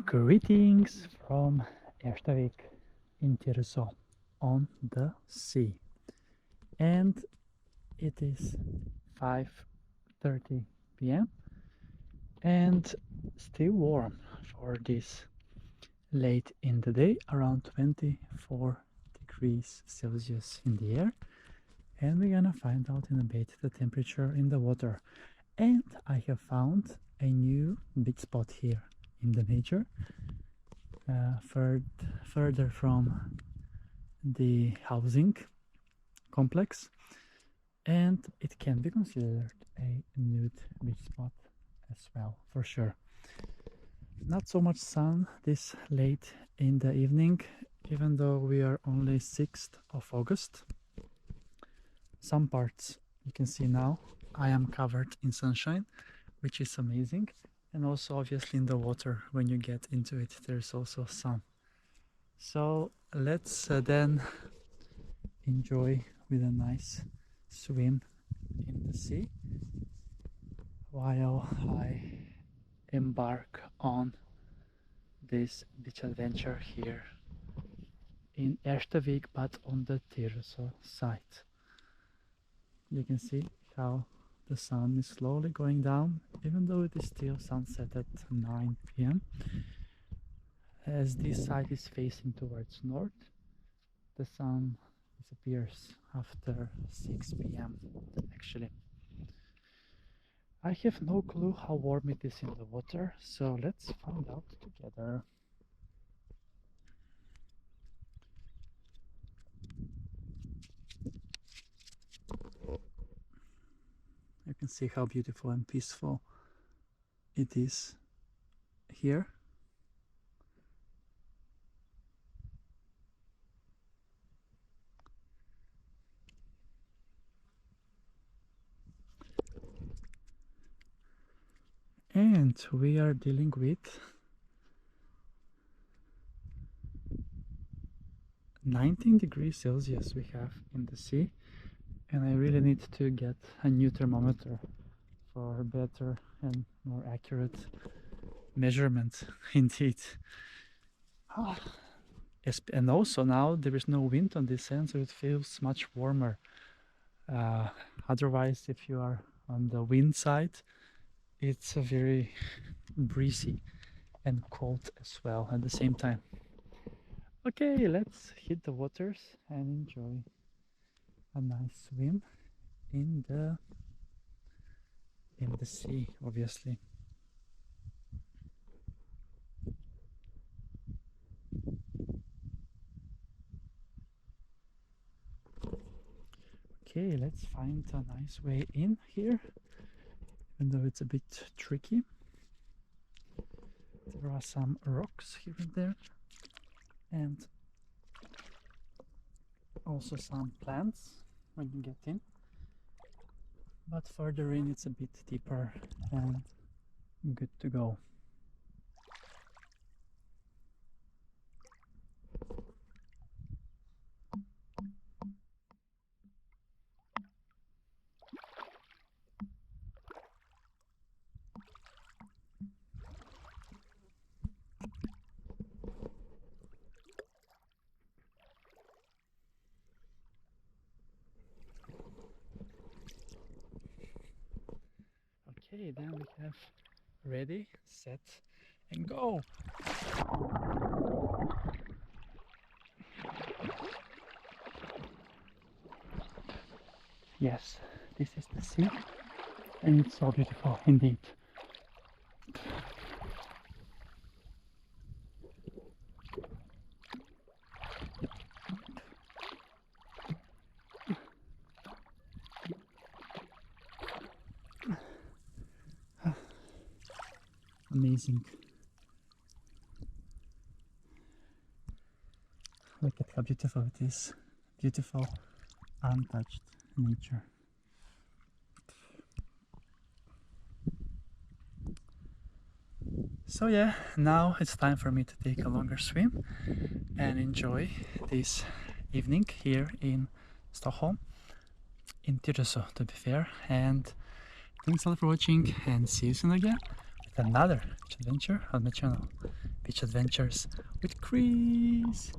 Greetings from Erstavik in Tyresö on the sea, and it is 5:30 p.m. and still warm for this late in the day, around 24 degrees Celsius in the air, and we're gonna find out in a bit the temperature in the water. And I have found a new big spot here in the nature, further from the housing complex, and it can be considered a nude beach spot as well, for sure. Not so much sun this late in the evening, even though we are only 6th of August. Some parts you can see now I am covered in sunshine, which is amazing. And also obviously in the water, when you get into it, there's also sun. So let's then enjoy with a nice swim in the sea while I embark on this beach adventure here in Erstavik, but on the Tyresö side. You can see how the sun is slowly going down, even though it is still sunset at 9 p.m. As this side is facing towards north, the sun disappears after 6 p.m. actually. I have no clue how warm it is in the water, so let's find out together. You can see how beautiful and peaceful it is here. And we are dealing with 19 degrees Celsius we have in the sea, and I really need to get a new thermometer for better and more accurate measurement indeed. And also now there is no wind on this end, so it feels much warmer. Otherwise, if you are on the wind side, it's a very breezy and cold as well at the same time. Okay, let's hit the waters and enjoy a nice swim in the sea, obviously. Okay, let's find a nice way in here, even though it's a bit tricky. There are some rocks here and there, and also some plants when you get in, but further in it's a bit deeper and good to go. Okay, then we have ready, set, and go. Yes, this is the sea, and it's so beautiful indeed. Amazing. Look at how beautiful it is. Beautiful, untouched nature. So yeah, now it's time for me to take a longer swim and enjoy this evening here in Stockholm, in Tyresö to be fair. And thanks a lot for watching, and see you soon again with another adventure on my channel. beach adventures with Chris.